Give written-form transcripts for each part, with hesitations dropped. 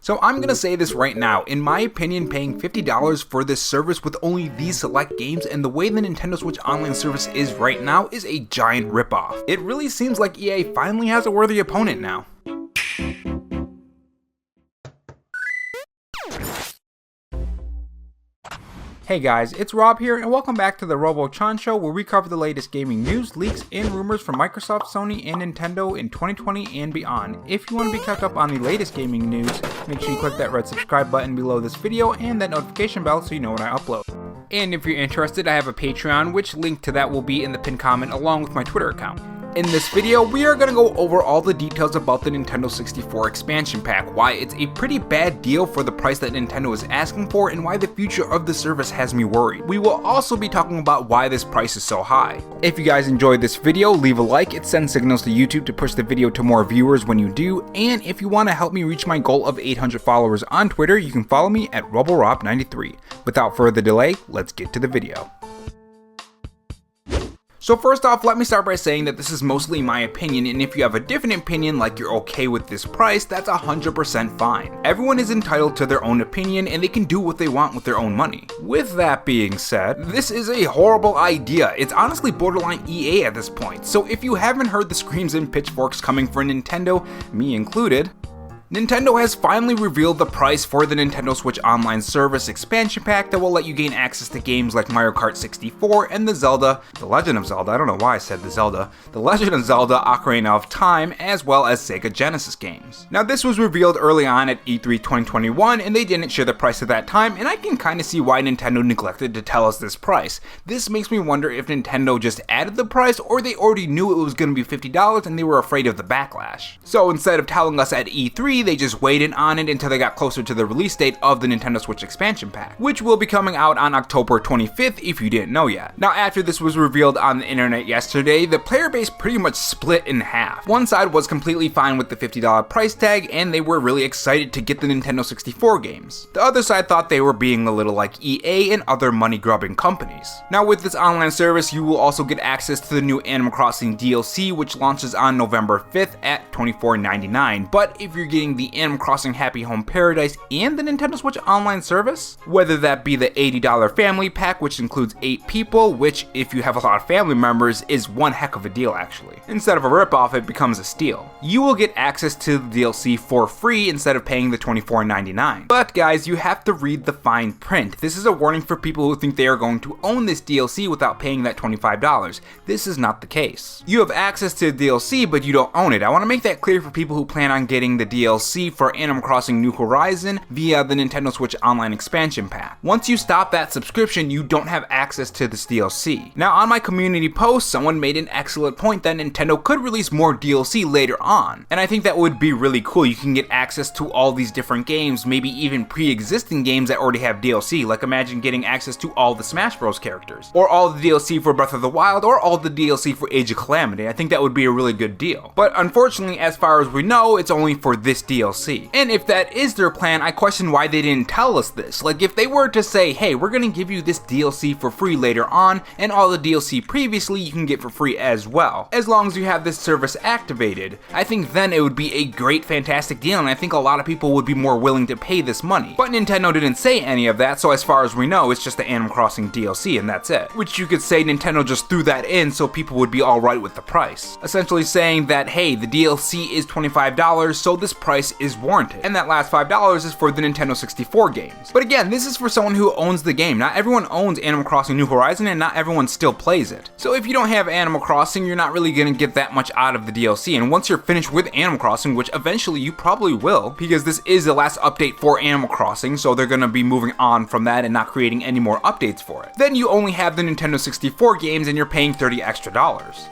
So I'm gonna say this right now, in my opinion, paying $50 for this service with only these select games and the way the Nintendo Switch Online service is right now is a giant ripoff. It really seems like EA finally has a worthy opponent now. Hey guys, it's Rob here, and welcome back to the Robo-chan Show, where we cover the latest gaming news, leaks, and rumors from Microsoft, Sony, and Nintendo in 2020 and beyond. If you want to be kept up on the latest gaming news, make sure you click that red subscribe button below this video and that notification bell so you know when I upload. And if you're interested, I have a Patreon, which link to that will be in the pinned comment along with my Twitter account. In this video, we are going to go over all the details about the Nintendo 64 expansion pack, why it's a pretty bad deal for the price that Nintendo is asking for, and why the future of the service has me worried. We will also be talking about why this price is so high. If you guys enjoyed this video, leave a like, it sends signals to YouTube to push the video to more viewers when you do, and if you want to help me reach my goal of 800 followers on Twitter, you can follow me at RoboroB93. Without further delay, let's get to the video. So first off, let me start by saying that this is mostly my opinion, and if you have a different opinion, like you're okay with this price, that's 100% fine. Everyone is entitled to their own opinion, and they can do what they want with their own money. With that being said, this is a horrible idea. It's honestly borderline EA at this point, so if you haven't heard the screams and pitchforks coming for Nintendo, me included, Nintendo has finally revealed the price for the Nintendo Switch Online service expansion pack that will let you gain access to games like Mario Kart 64 and The Legend of Zelda, I don't know why I said The Legend of Zelda Ocarina of Time, as well as Sega Genesis games. Now this was revealed early on at E3 2021 and they didn't share the price at that time, and I can kinda see why Nintendo neglected to tell us this price. This makes me wonder if Nintendo just added the price or they already knew it was gonna be $50 and they were afraid of the backlash. So instead of telling us at E3, they just waited on it until they got closer to the release date of the Nintendo Switch expansion pack, which will be coming out on October 25th if you didn't know yet. Now after this was revealed on the internet yesterday, the player base pretty much split in half. One side was completely fine with the $50 price tag and they were really excited to get the Nintendo 64 games. The other side thought they were being a little like EA and other money-grubbing companies. Now with this online service, you will also get access to the new Animal Crossing DLC, which launches on November 5th at $24.99, but if you're getting the Animal Crossing Happy Home Paradise and the Nintendo Switch Online service, whether that be the $80 family pack, which includes 8 people, which if you have a lot of family members is one heck of a deal actually. Instead of a ripoff, it becomes a steal. You will get access to the DLC for free instead of paying the $24.99. But guys, you have to read the fine print. This is a warning for people who think they are going to own this DLC without paying that $25. This is not the case. You have access to the DLC, but you don't own it. I want to make that clear for people who plan on getting the DLC for Animal Crossing New Horizon via the Nintendo Switch Online expansion pack. Once you stop that subscription, you don't have access to this DLC. Now on my community post, someone made an excellent point that Nintendo could release more DLC later on, and I think that would be really cool. You can get access to all these different games, maybe even pre-existing games that already have DLC, like imagine getting access to all the Smash Bros characters, or all the DLC for Breath of the Wild, or all the DLC for Age of Calamity. I think that would be a really good deal. But unfortunately, as far as we know, it's only for this DLC. And if that is their plan, I question why they didn't tell us this. Like if they were to say, hey, we're gonna give you this DLC for free later on, and all the DLC previously you can get for free as well, as long as you have this service activated, I think then it would be a great, fantastic deal, and I think a lot of people would be more willing to pay this money. But Nintendo didn't say any of that, so as far as we know, it's just the Animal Crossing DLC and that's it. Which you could say Nintendo just threw that in so people would be alright with the price. Essentially saying that, hey, the DLC is $25, so this price is warranted, and that last $5 is for the Nintendo 64 games. But again, this is for someone who owns the game. Not everyone owns Animal Crossing New Horizon and not everyone still plays it. So if you don't have Animal Crossing, you're not really gonna get that much out of the DLC, and once you're finished with Animal Crossing, which eventually you probably will, because this is the last update for Animal Crossing, so they're gonna be moving on from that and not creating any more updates for it, then you only have the Nintendo 64 games and you're paying $30 extra,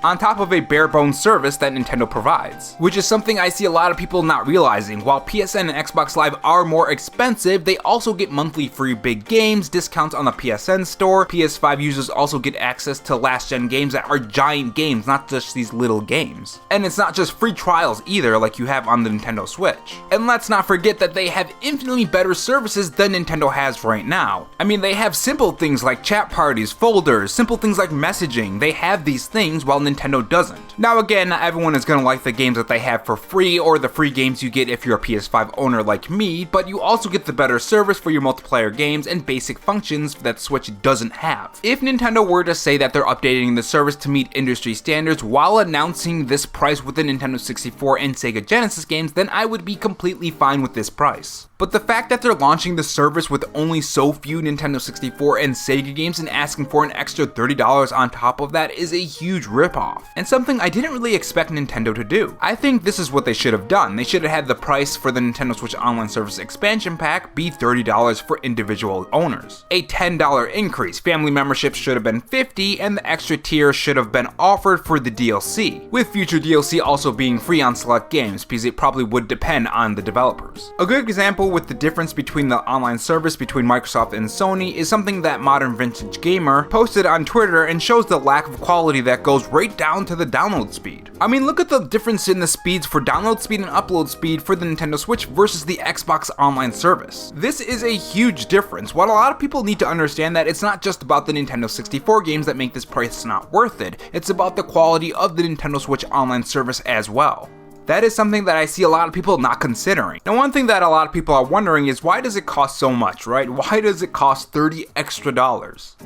on top of a bare bones service that Nintendo provides, which is something I see a lot of people not realizing. While PSN and Xbox Live are more expensive, they also get monthly free big games, discounts on the PSN store. PS5 users also get access to last gen games that are giant games, not just these little games. And it's not just free trials either, like you have on the Nintendo Switch. And let's not forget that they have infinitely better services than Nintendo has right now. I mean, they have simple things like chat parties, folders, simple things like messaging. They have these things while Nintendo doesn't. cost. Now again, not everyone is gonna like the games that they have for free or the free games you get if you're a PS5 owner like me, but you also get the better service for your multiplayer games and basic functions that Switch doesn't have. If Nintendo were to say that they're updating the service to meet industry standards while announcing this price with the Nintendo 64 and Sega Genesis games, then I would be completely fine with this price. But the fact that they're launching the service with only so few Nintendo 64 and Sega games and asking for an extra $30 on top of that is a huge ripoff, and something I didn't really expect Nintendo to do. I think this is what they should have done. They should have had the price for the Nintendo Switch Online Service expansion pack be $30 for individual owners. A $10 increase, family memberships should have been $50, and the extra tier should have been offered for the DLC, with future DLC also being free on select games, because it probably would depend on the developers. A good example with the difference between the online service between Microsoft and Sony is something that Modern Vintage Gamer posted on Twitter and shows the lack of quality that goes right down to the download speed. I mean, look at the difference in the speeds for download speed and upload speed for the Nintendo Switch versus the Xbox Online service. This is a huge difference. While a lot of people need to understand that it's not just about the Nintendo 64 games that make this price not worth it, it's about the quality of the Nintendo Switch Online service as well. That is something that I see a lot of people not considering. Now, one thing that a lot of people are wondering is, why does it cost so much, right? Why does it cost $30 extra?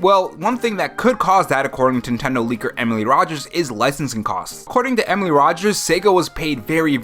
Well, one thing that could cause that, according to Nintendo leaker Emily Rogers, is licensing costs. According to Emily Rogers, Sega was paid very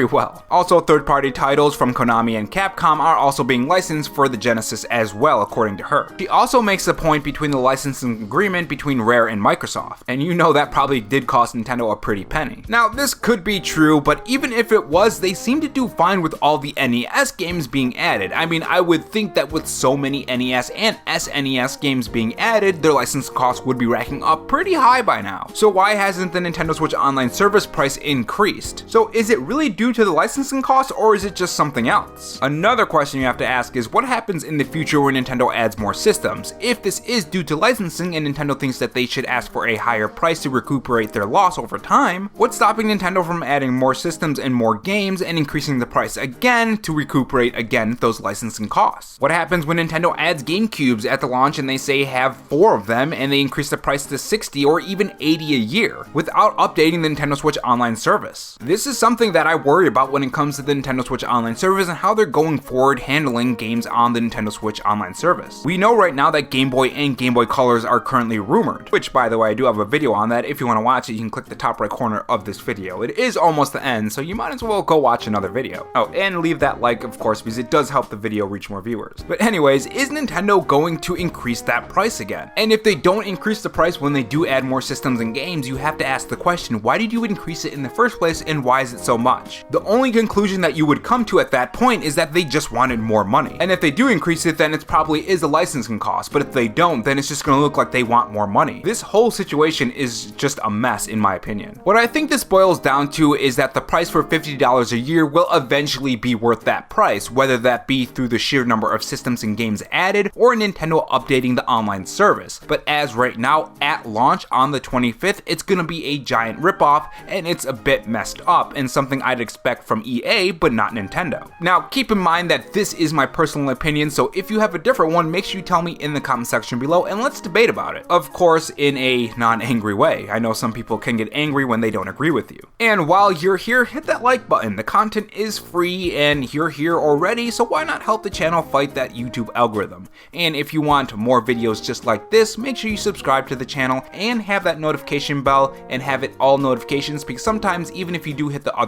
well. Also, third-party titles from Konami and Capcom are also being licensed for the Genesis as well, according to her. She also makes a point between the licensing agreement between Rare and Microsoft, and you know that probably did cost Nintendo a pretty penny. Now, this could be true, but even if it was, they seem to do fine with all the NES games being added. I mean, I would think that with so many NES and SNES games being added, their license costs would be racking up pretty high by now. So why hasn't the Nintendo Switch Online service price increased? So is it really due to the licensing costs, or is it just something else? Another question you have to ask is, what happens in the future when Nintendo adds more systems? If this is due to licensing and Nintendo thinks that they should ask for a higher price to recuperate their loss over time, what's stopping Nintendo from adding more systems and more games and increasing the price again to recuperate again those licensing costs? What happens when Nintendo adds GameCubes at the launch and they say have 4 of them and they increase the price to $60 or even $80 a year without updating the Nintendo Switch Online service? This is something that I worry about when it comes to the Nintendo Switch Online service and how they're going forward handling games on the Nintendo Switch Online service. We know right now that Game Boy and Game Boy Colors are currently rumored, which, by the way, I do have a video on that. If you want to watch it, you can click the top right corner of this video. It is almost the end, so you might as well go watch another video. Oh, and leave that like, of course, because it does help the video reach more viewers. But anyways, is Nintendo going to increase that price again? And if they don't increase the price when they do add more systems and games, you have to ask the question, why did you increase it in the first place and why is it so much? The only conclusion that you would come to at that point is that they just wanted more money. And if they do increase it, then it probably is a licensing cost. But if they don't, then it's just going to look like they want more money. This whole situation is just a mess, in my opinion. What I think this boils down to is that the price for $50 a year will eventually be worth that price, whether that be through the sheer number of systems and games added or Nintendo updating the online service. But as right now, at launch on the 25th, it's gonna be a giant ripoff, and it's a bit messed up and something I'd expect from EA, but not Nintendo. Now, keep in mind that this is my personal opinion, so if you have a different one, make sure you tell me in the comment section below and let's debate about it. Of course, in a non-angry way. I know some people can get angry when they don't agree with you. And while you're here, hit that like button. The content is free and you're here already, so why not help the channel fight that YouTube algorithm? And if you want more videos just like this, make sure you subscribe to the channel and have that notification bell and have it all notifications, because sometimes even if you do hit the other